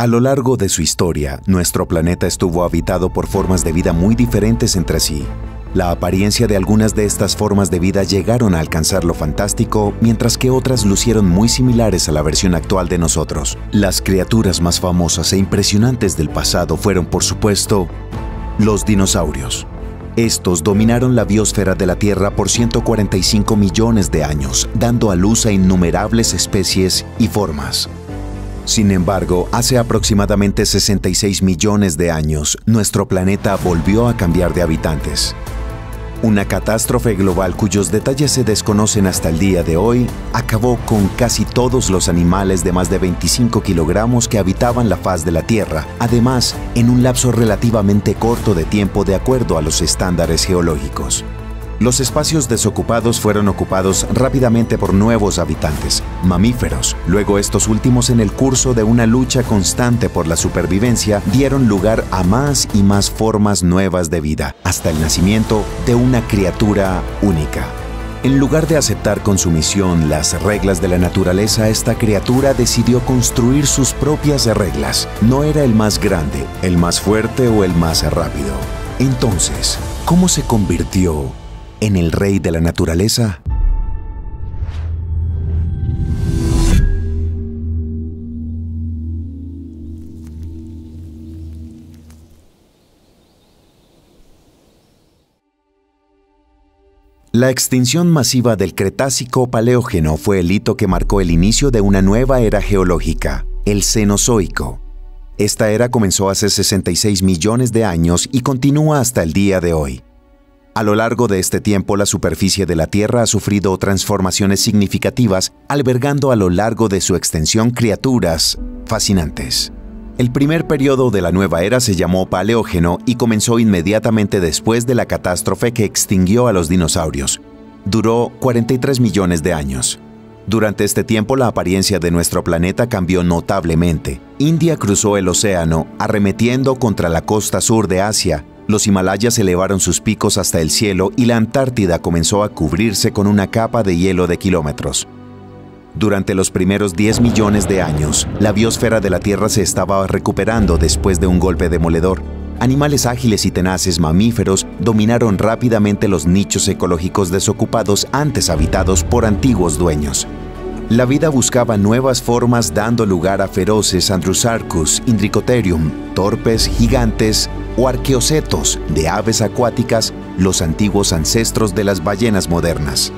A lo largo de su historia, nuestro planeta estuvo habitado por formas de vida muy diferentes entre sí. La apariencia de algunas de estas formas de vida llegaron a alcanzar lo fantástico, mientras que otras lucieron muy similares a la versión actual de nosotros. Las criaturas más famosas e impresionantes del pasado fueron, por supuesto, los dinosaurios. Estos dominaron la biosfera de la Tierra por 145 millones de años, dando a luz a innumerables especies y formas. Sin embargo, hace aproximadamente 66 millones de años, nuestro planeta volvió a cambiar de habitantes. Una catástrofe global cuyos detalles se desconocen hasta el día de hoy, acabó con casi todos los animales de más de 25 kilogramos que habitaban la faz de la Tierra, además, en un lapso relativamente corto de tiempo de acuerdo a los estándares geológicos. Los espacios desocupados fueron ocupados rápidamente por nuevos habitantes, mamíferos. Luego estos últimos, en el curso de una lucha constante por la supervivencia, dieron lugar a más y más formas nuevas de vida, hasta el nacimiento de una criatura única. En lugar de aceptar con sumisión las reglas de la naturaleza, esta criatura decidió construir sus propias reglas. No era el más grande, el más fuerte o el más rápido. Entonces, ¿cómo se convirtió en el rey de la naturaleza? La extinción masiva del Cretácico-Paleógeno fue el hito que marcó el inicio de una nueva era geológica, el Cenozoico. Esta era comenzó hace 66 millones de años y continúa hasta el día de hoy. A lo largo de este tiempo, la superficie de la Tierra ha sufrido transformaciones significativas, albergando a lo largo de su extensión criaturas fascinantes. El primer periodo de la nueva era se llamó Paleógeno y comenzó inmediatamente después de la catástrofe que extinguió a los dinosaurios. Duró 43 millones de años. Durante este tiempo, la apariencia de nuestro planeta cambió notablemente. India cruzó el océano, arremetiendo contra la costa sur de Asia. Los Himalayas elevaron sus picos hasta el cielo y la Antártida comenzó a cubrirse con una capa de hielo de kilómetros. Durante los primeros 10 millones de años, la biosfera de la Tierra se estaba recuperando después de un golpe demoledor. Animales ágiles y tenaces mamíferos dominaron rápidamente los nichos ecológicos desocupados antes habitados por antiguos dueños. La vida buscaba nuevas formas, dando lugar a feroces Andrewsarchus, Indricotherium, torpes gigantes o arqueocetos de aves acuáticas, los antiguos ancestros de las ballenas modernas.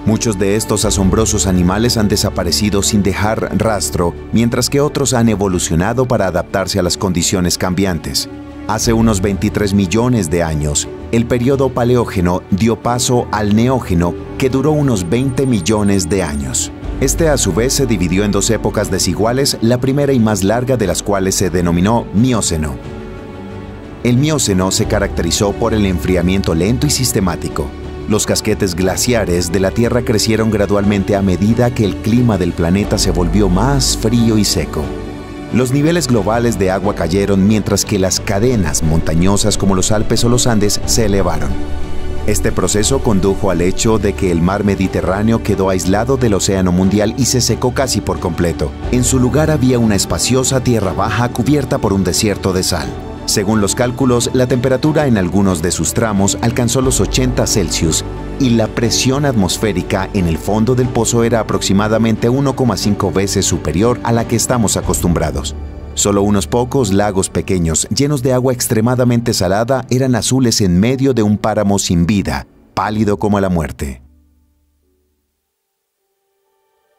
Muchos de estos asombrosos animales han desaparecido sin dejar rastro, mientras que otros han evolucionado para adaptarse a las condiciones cambiantes. Hace unos 23 millones de años, el periodo Paleógeno dio paso al Neógeno, que duró unos 20 millones de años. Este a su vez se dividió en dos épocas desiguales, la primera y más larga de las cuales se denominó Mioceno. El Mioceno se caracterizó por el enfriamiento lento y sistemático. Los casquetes glaciares de la Tierra crecieron gradualmente a medida que el clima del planeta se volvió más frío y seco. Los niveles globales de agua cayeron mientras que las cadenas montañosas como los Alpes o los Andes se elevaron. Este proceso condujo al hecho de que el mar Mediterráneo quedó aislado del océano mundial y se secó casi por completo. En su lugar había una espaciosa tierra baja cubierta por un desierto de sal. Según los cálculos, la temperatura en algunos de sus tramos alcanzó los 80 Celsius y la presión atmosférica en el fondo del pozo era aproximadamente 1,5 veces superior a la que estamos acostumbrados. Solo unos pocos lagos pequeños, llenos de agua extremadamente salada, eran azules en medio de un páramo sin vida, pálido como la muerte.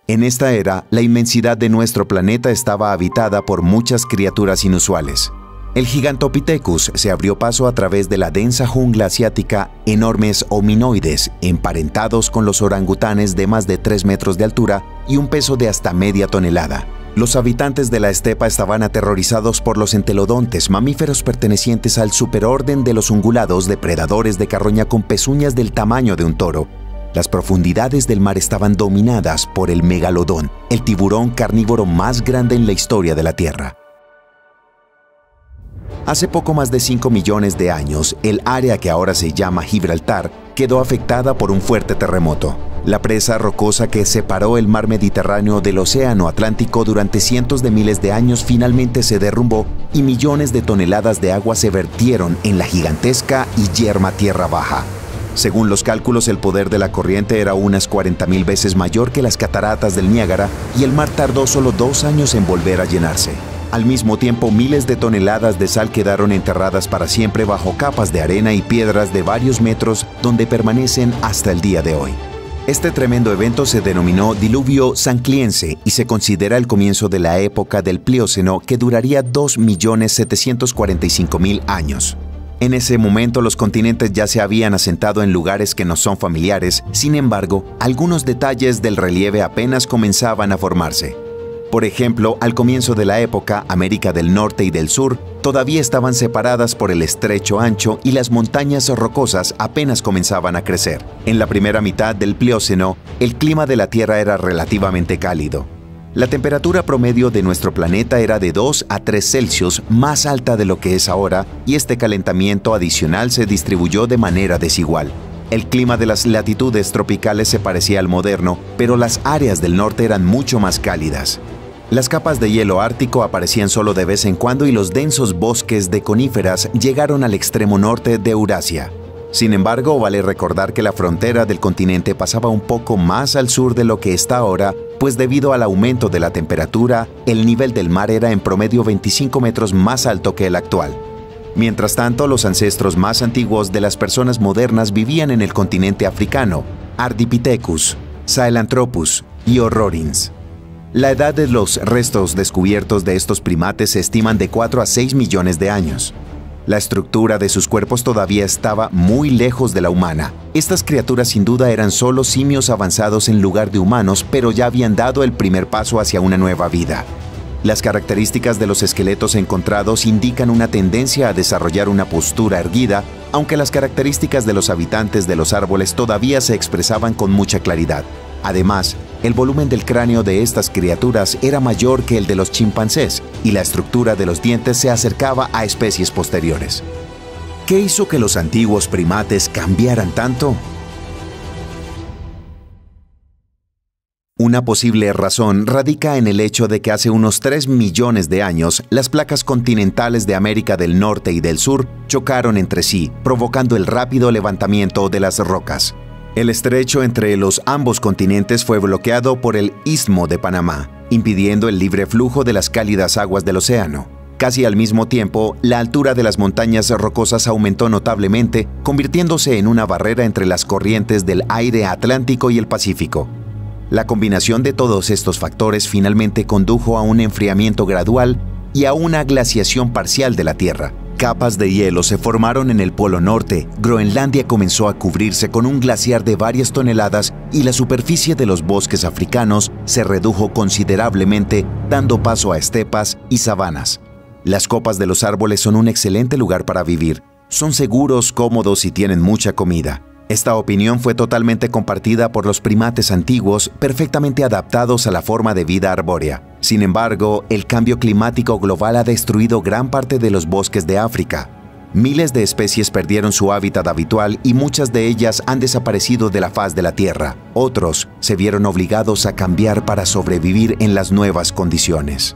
En esta era, la inmensidad de nuestro planeta estaba habitada por muchas criaturas inusuales. El Gigantopithecus se abrió paso a través de la densa jungla asiática, enormes hominoides, emparentados con los orangutanes de más de 3 metros de altura y un peso de hasta media tonelada. Los habitantes de la estepa estaban aterrorizados por los entelodontes, mamíferos pertenecientes al superorden de los ungulados, depredadores de carroña con pezuñas del tamaño de un toro. Las profundidades del mar estaban dominadas por el megalodón, el tiburón carnívoro más grande en la historia de la Tierra. Hace poco más de 5 millones de años, el área que ahora se llama Gibraltar quedó afectada por un fuerte terremoto. La presa rocosa que separó el mar Mediterráneo del océano Atlántico durante cientos de miles de años finalmente se derrumbó y millones de toneladas de agua se vertieron en la gigantesca y yerma tierra baja. Según los cálculos, el poder de la corriente era unas 40.000 veces mayor que las cataratas del Niágara y el mar tardó solo 2 años en volver a llenarse. Al mismo tiempo, miles de toneladas de sal quedaron enterradas para siempre bajo capas de arena y piedras de varios metros donde permanecen hasta el día de hoy. Este tremendo evento se denominó Diluvio Sancliense y se considera el comienzo de la época del Plioceno, que duraría 2.745.000 años. En ese momento los continentes ya se habían asentado en lugares que nos son familiares, sin embargo, algunos detalles del relieve apenas comenzaban a formarse. Por ejemplo, al comienzo de la época, América del Norte y del Sur todavía estaban separadas por el estrecho ancho y las montañas rocosas apenas comenzaban a crecer. En la primera mitad del Plioceno, el clima de la Tierra era relativamente cálido. La temperatura promedio de nuestro planeta era de 2 a 3 Celsius más alta de lo que es ahora, y este calentamiento adicional se distribuyó de manera desigual. El clima de las latitudes tropicales se parecía al moderno, pero las áreas del norte eran mucho más cálidas. Las capas de hielo ártico aparecían solo de vez en cuando y los densos bosques de coníferas llegaron al extremo norte de Eurasia. Sin embargo, vale recordar que la frontera del continente pasaba un poco más al sur de lo que está ahora, pues debido al aumento de la temperatura, el nivel del mar era en promedio 25 metros más alto que el actual. Mientras tanto, los ancestros más antiguos de las personas modernas vivían en el continente africano: Ardipithecus, Sahelanthropus y Horrorins. La edad de los restos descubiertos de estos primates se estiman de 4 a 6 millones de años. La estructura de sus cuerpos todavía estaba muy lejos de la humana. Estas criaturas sin duda eran solo simios avanzados en lugar de humanos, pero ya habían dado el primer paso hacia una nueva vida. Las características de los esqueletos encontrados indican una tendencia a desarrollar una postura erguida, aunque las características de los habitantes de los árboles todavía se expresaban con mucha claridad. Además, el volumen del cráneo de estas criaturas era mayor que el de los chimpancés y la estructura de los dientes se acercaba a especies posteriores. ¿Qué hizo que los antiguos primates cambiaran tanto? Una posible razón radica en el hecho de que hace unos 3 millones de años las placas continentales de América del Norte y del Sur chocaron entre sí, provocando el rápido levantamiento de las rocas. El estrecho entre los ambos continentes fue bloqueado por el Istmo de Panamá, impidiendo el libre flujo de las cálidas aguas del océano. Casi al mismo tiempo, la altura de las montañas rocosas aumentó notablemente, convirtiéndose en una barrera entre las corrientes del aire Atlántico y el Pacífico. La combinación de todos estos factores finalmente condujo a un enfriamiento gradual y a una glaciación parcial de la Tierra. Capas de hielo se formaron en el Polo Norte, Groenlandia comenzó a cubrirse con un glaciar de varias toneladas y la superficie de los bosques africanos se redujo considerablemente, dando paso a estepas y sabanas. Las copas de los árboles son un excelente lugar para vivir. Son seguros, cómodos y tienen mucha comida. Esta opinión fue totalmente compartida por los primates antiguos, perfectamente adaptados a la forma de vida arbórea. Sin embargo, el cambio climático global ha destruido gran parte de los bosques de África. Miles de especies perdieron su hábitat habitual y muchas de ellas han desaparecido de la faz de la Tierra. Otros se vieron obligados a cambiar para sobrevivir en las nuevas condiciones.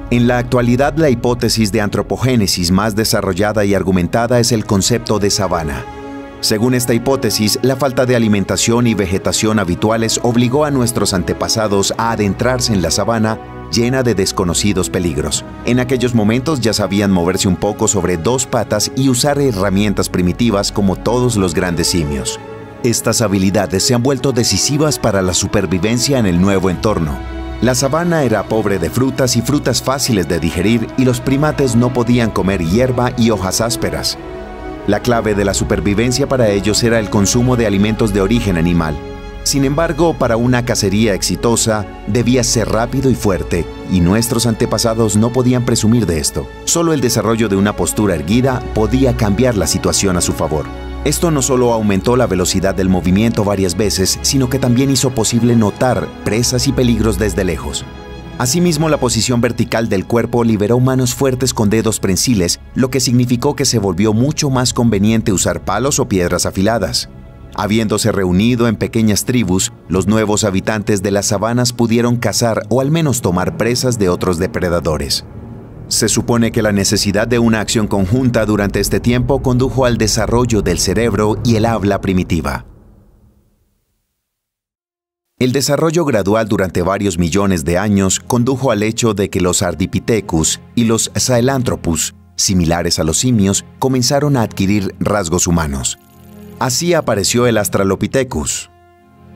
En la actualidad, la hipótesis de antropogénesis más desarrollada y argumentada es el concepto de sabana. Según esta hipótesis, la falta de alimentación y vegetación habituales obligó a nuestros antepasados a adentrarse en la sabana llena de desconocidos peligros. En aquellos momentos ya sabían moverse un poco sobre 2 patas y usar herramientas primitivas como todos los grandes simios. Estas habilidades se han vuelto decisivas para la supervivencia en el nuevo entorno. La sabana era pobre de frutas y frutas fáciles de digerir y los primates no podían comer hierba y hojas ásperas. La clave de la supervivencia para ellos era el consumo de alimentos de origen animal. Sin embargo, para una cacería exitosa, debía ser rápido y fuerte, y nuestros antepasados no podían presumir de esto. Solo el desarrollo de una postura erguida podía cambiar la situación a su favor. Esto no solo aumentó la velocidad del movimiento varias veces, sino que también hizo posible notar presas y peligros desde lejos. Asimismo, la posición vertical del cuerpo liberó manos fuertes con dedos prensiles, lo que significó que se volvió mucho más conveniente usar palos o piedras afiladas. Habiéndose reunido en pequeñas tribus, los nuevos habitantes de las sabanas pudieron cazar o al menos tomar presas de otros depredadores. Se supone que la necesidad de una acción conjunta durante este tiempo condujo al desarrollo del cerebro y el habla primitiva. El desarrollo gradual durante varios millones de años condujo al hecho de que los Ardipithecus y los Sahelanthropus, similares a los simios, comenzaron a adquirir rasgos humanos. Así apareció el Australopithecus.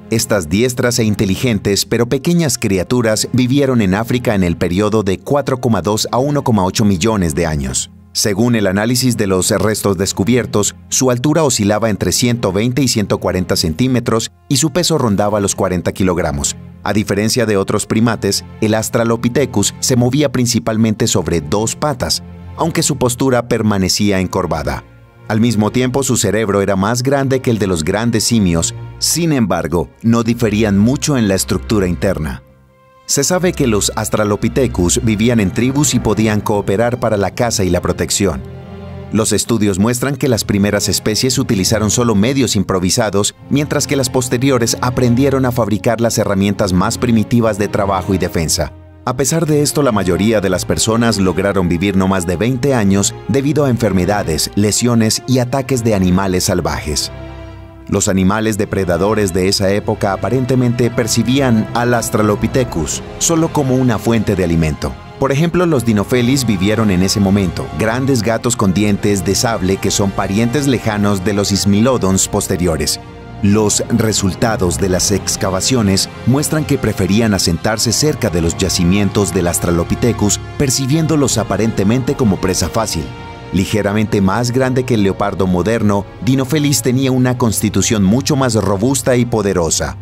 Estas diestras e inteligentes pero pequeñas criaturas vivieron en África en el periodo de 4,2 a 1,8 millones de años. Según el análisis de los restos descubiertos, su altura oscilaba entre 120 y 140 centímetros y su peso rondaba los 40 kilogramos. A diferencia de otros primates, el Australopithecus se movía principalmente sobre dos patas, aunque su postura permanecía encorvada. Al mismo tiempo, su cerebro era más grande que el de los grandes simios. Sin embargo, no diferían mucho en la estructura interna. Se sabe que los Australopithecus vivían en tribus y podían cooperar para la caza y la protección. Los estudios muestran que las primeras especies utilizaron solo medios improvisados, mientras que las posteriores aprendieron a fabricar las herramientas más primitivas de trabajo y defensa. A pesar de esto, la mayoría de las personas lograron vivir no más de 20 años debido a enfermedades, lesiones y ataques de animales salvajes. Los animales depredadores de esa época aparentemente percibían al Australopithecus solo como una fuente de alimento. Por ejemplo, los Dinophelis vivieron en ese momento, grandes gatos con dientes de sable que son parientes lejanos de los Smilodons posteriores. Los resultados de las excavaciones muestran que preferían asentarse cerca de los yacimientos del Australopithecus, percibiéndolos aparentemente como presa fácil. Ligeramente más grande que el leopardo moderno, Dinophelis tenía una constitución mucho más robusta y poderosa.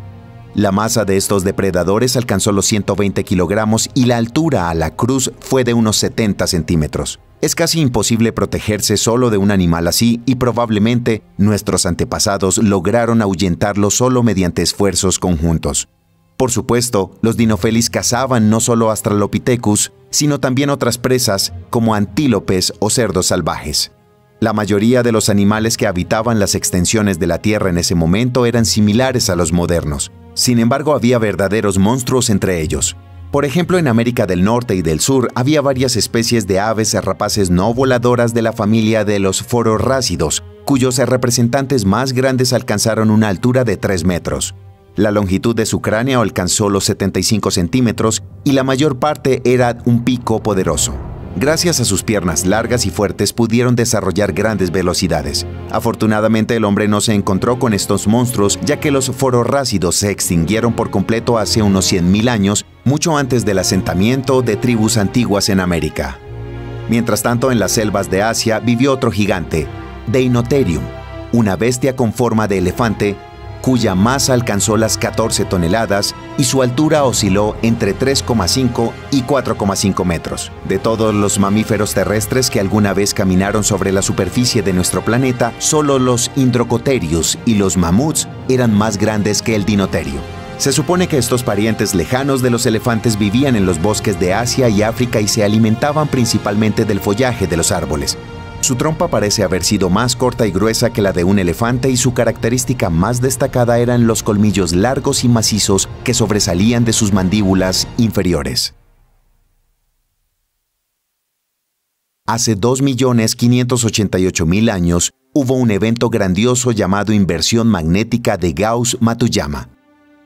La masa de estos depredadores alcanzó los 120 kilogramos y la altura a la cruz fue de unos 70 centímetros. Es casi imposible protegerse solo de un animal así y probablemente nuestros antepasados lograron ahuyentarlo solo mediante esfuerzos conjuntos. Por supuesto, los Dinophelis cazaban no solo Australopithecus, sino también otras presas como antílopes o cerdos salvajes. La mayoría de los animales que habitaban las extensiones de la Tierra en ese momento eran similares a los modernos. Sin embargo, había verdaderos monstruos entre ellos. Por ejemplo, en América del Norte y del Sur había varias especies de aves rapaces no voladoras de la familia de los fororrácidos, cuyos representantes más grandes alcanzaron una altura de 3 metros. La longitud de su cráneo alcanzó los 75 centímetros y la mayor parte era un pico poderoso. Gracias a sus piernas largas y fuertes pudieron desarrollar grandes velocidades. Afortunadamente el hombre no se encontró con estos monstruos, ya que los fororrácidos se extinguieron por completo hace unos 100.000 años, mucho antes del asentamiento de tribus antiguas en América. Mientras tanto, en las selvas de Asia vivió otro gigante, Deinotherium, una bestia con forma de elefante, cuya masa alcanzó las 14 toneladas y su altura osciló entre 3,5 y 4,5 metros. De todos los mamíferos terrestres que alguna vez caminaron sobre la superficie de nuestro planeta, solo los Indrocotherius y los mamuts eran más grandes que el Dinotherio. Se supone que estos parientes lejanos de los elefantes vivían en los bosques de Asia y África y se alimentaban principalmente del follaje de los árboles. Su trompa parece haber sido más corta y gruesa que la de un elefante y su característica más destacada eran los colmillos largos y macizos que sobresalían de sus mandíbulas inferiores. Hace 2.588.000 años hubo un evento grandioso llamado inversión magnética de Gauss-Matuyama.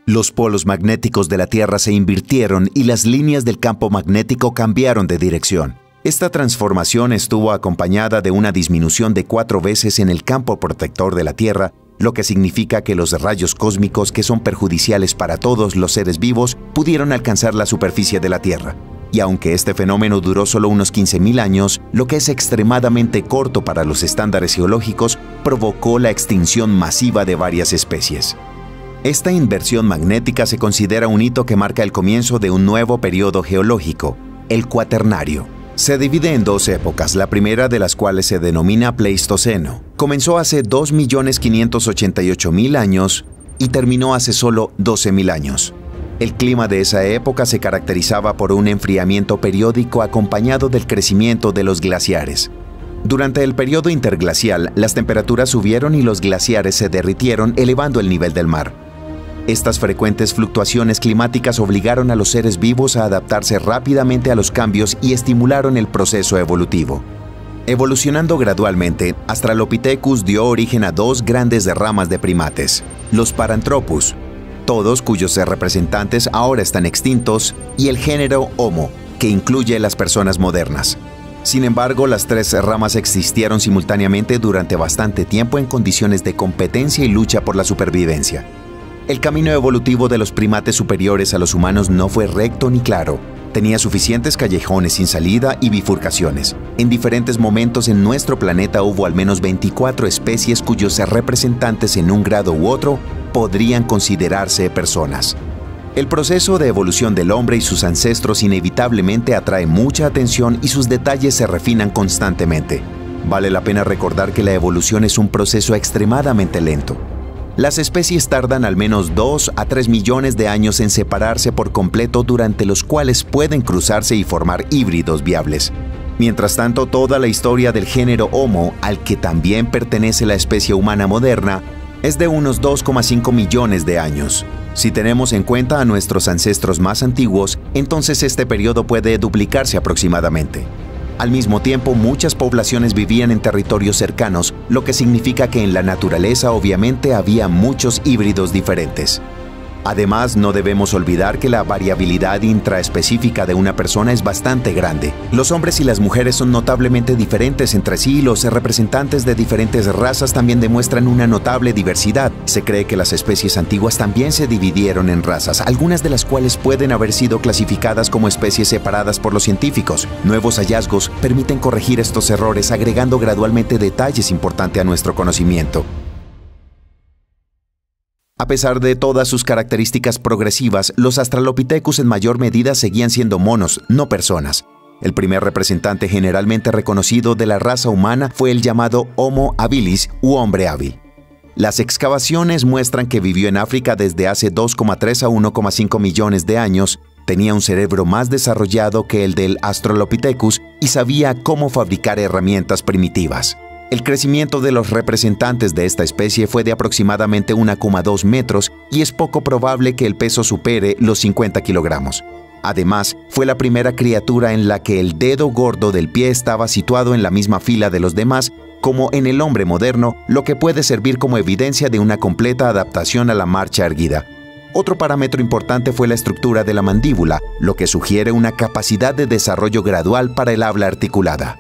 Los polos magnéticos de la Tierra se invirtieron y las líneas del campo magnético cambiaron de dirección. Esta transformación estuvo acompañada de una disminución de 4 veces en el campo protector de la Tierra, lo que significa que los rayos cósmicos que son perjudiciales para todos los seres vivos pudieron alcanzar la superficie de la Tierra. Y aunque este fenómeno duró solo unos 15.000 años, lo que es extremadamente corto para los estándares geológicos, provocó la extinción masiva de varias especies. Esta inversión magnética se considera un hito que marca el comienzo de un nuevo periodo geológico, el Cuaternario. Se divide en 2 épocas, la primera de las cuales se denomina Pleistoceno. Comenzó hace 2.588.000 años y terminó hace solo 12.000 años. El clima de esa época se caracterizaba por un enfriamiento periódico acompañado del crecimiento de los glaciares. Durante el periodo interglacial, las temperaturas subieron y los glaciares se derritieron, elevando el nivel del mar. Estas frecuentes fluctuaciones climáticas obligaron a los seres vivos a adaptarse rápidamente a los cambios y estimularon el proceso evolutivo. Evolucionando gradualmente, Australopithecus dio origen a dos grandes ramas de primates, los Paranthropus, todos cuyos representantes ahora están extintos, y el género Homo, que incluye las personas modernas. Sin embargo, las tres ramas existieron simultáneamente durante bastante tiempo en condiciones de competencia y lucha por la supervivencia. El camino evolutivo de los primates superiores a los humanos no fue recto ni claro. Tenía suficientes callejones sin salida y bifurcaciones. En diferentes momentos en nuestro planeta hubo al menos 24 especies cuyos representantes en un grado u otro podrían considerarse personas. El proceso de evolución del hombre y sus ancestros inevitablemente atrae mucha atención y sus detalles se refinan constantemente. Vale la pena recordar que la evolución es un proceso extremadamente lento. Las especies tardan al menos 2 a 3 millones de años en separarse por completo, durante los cuales pueden cruzarse y formar híbridos viables. Mientras tanto, toda la historia del género Homo, al que también pertenece la especie humana moderna, es de unos 2,5 millones de años. Si tenemos en cuenta a nuestros ancestros más antiguos, entonces este periodo puede duplicarse aproximadamente. Al mismo tiempo, muchas poblaciones vivían en territorios cercanos, lo que significa que en la naturaleza obviamente había muchos híbridos diferentes. Además, no debemos olvidar que la variabilidad intraespecífica de una persona es bastante grande. Los hombres y las mujeres son notablemente diferentes entre sí y los representantes de diferentes razas también demuestran una notable diversidad. Se cree que las especies antiguas también se dividieron en razas, algunas de las cuales pueden haber sido clasificadas como especies separadas por los científicos. Nuevos hallazgos permiten corregir estos errores, agregando gradualmente detalles importantes a nuestro conocimiento. A pesar de todas sus características progresivas, los Australopithecus en mayor medida seguían siendo monos, no personas. El primer representante generalmente reconocido de la raza humana fue el llamado Homo habilis u hombre hábil. Las excavaciones muestran que vivió en África desde hace 2,3 a 1,5 millones de años, tenía un cerebro más desarrollado que el del Australopithecus y sabía cómo fabricar herramientas primitivas. El crecimiento de los representantes de esta especie fue de aproximadamente 1,2 metros y es poco probable que el peso supere los 50 kilogramos. Además, fue la primera criatura en la que el dedo gordo del pie estaba situado en la misma fila de los demás, como en el hombre moderno, lo que puede servir como evidencia de una completa adaptación a la marcha erguida. Otro parámetro importante fue la estructura de la mandíbula, lo que sugiere una capacidad de desarrollo gradual para el habla articulada.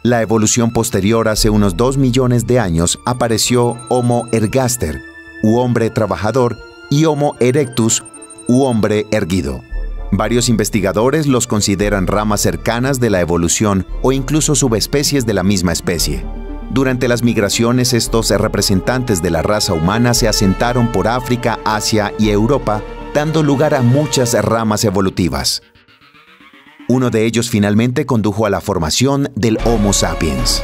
La evolución posterior, hace unos 2 millones de años, apareció Homo ergaster, u hombre trabajador, y Homo erectus, u hombre erguido. Varios investigadores los consideran ramas cercanas de la evolución o incluso subespecies de la misma especie. Durante las migraciones, estos representantes de la raza humana se asentaron por África, Asia y Europa, dando lugar a muchas ramas evolutivas. Uno de ellos finalmente condujo a la formación del Homo sapiens.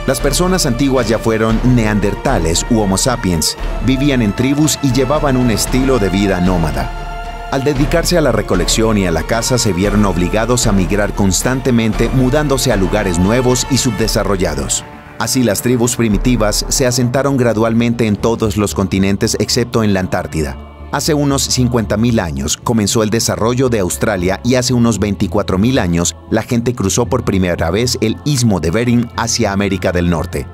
Las personas antiguas ya fueron neandertales u Homo sapiens, vivían en tribus y llevaban un estilo de vida nómada. Al dedicarse a la recolección y a la caza, se vieron obligados a migrar constantemente, mudándose a lugares nuevos y subdesarrollados. Así, las tribus primitivas se asentaron gradualmente en todos los continentes excepto en la Antártida. Hace unos 50.000 años comenzó el desarrollo de Australia y hace unos 24.000 años la gente cruzó por primera vez el istmo de Bering hacia América del Norte.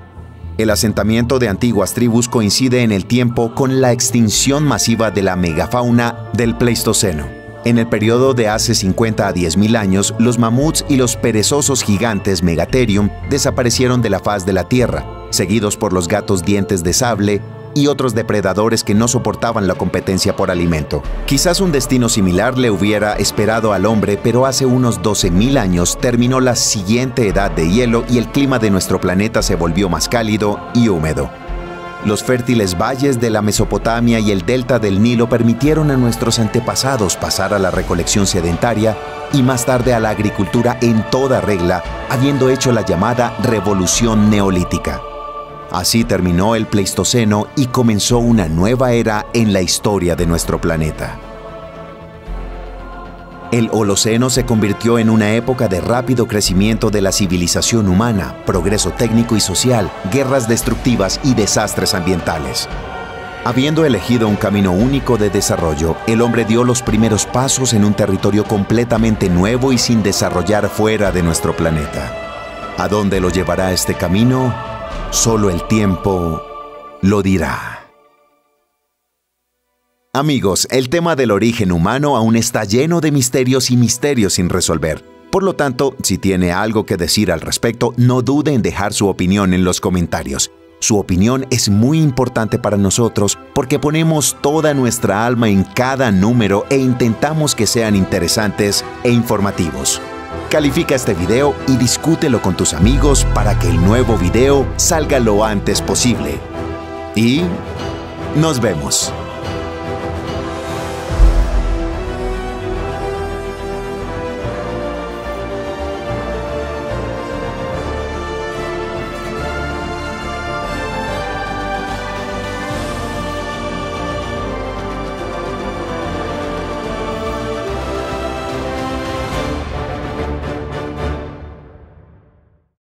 El asentamiento de antiguas tribus coincide en el tiempo con la extinción masiva de la megafauna del Pleistoceno. En el periodo de hace 50 a 10.000 años, los mamuts y los perezosos gigantes Megatherium desaparecieron de la faz de la Tierra, seguidos por los gatos dientes de sable y otros depredadores que no soportaban la competencia por alimento. Quizás un destino similar le hubiera esperado al hombre, pero hace unos 12.000 años terminó la siguiente edad de hielo y el clima de nuestro planeta se volvió más cálido y húmedo. Los fértiles valles de la Mesopotamia y el delta del Nilo permitieron a nuestros antepasados pasar a la recolección sedentaria y más tarde a la agricultura en toda regla, habiendo hecho la llamada Revolución Neolítica. Así terminó el Pleistoceno y comenzó una nueva era en la historia de nuestro planeta. El Holoceno se convirtió en una época de rápido crecimiento de la civilización humana, progreso técnico y social, guerras destructivas y desastres ambientales. Habiendo elegido un camino único de desarrollo, el hombre dio los primeros pasos en un territorio completamente nuevo y sin desarrollar fuera de nuestro planeta. ¿A dónde lo llevará este camino? Solo el tiempo lo dirá. Amigos, el tema del origen humano aún está lleno de misterios y misterios sin resolver. Por lo tanto, si tiene algo que decir al respecto, no dude en dejar su opinión en los comentarios. Su opinión es muy importante para nosotros porque ponemos toda nuestra alma en cada número e intentamos que sean interesantes e informativos. Califica este video y discútelo con tus amigos para que el nuevo video salga lo antes posible. Y nos vemos.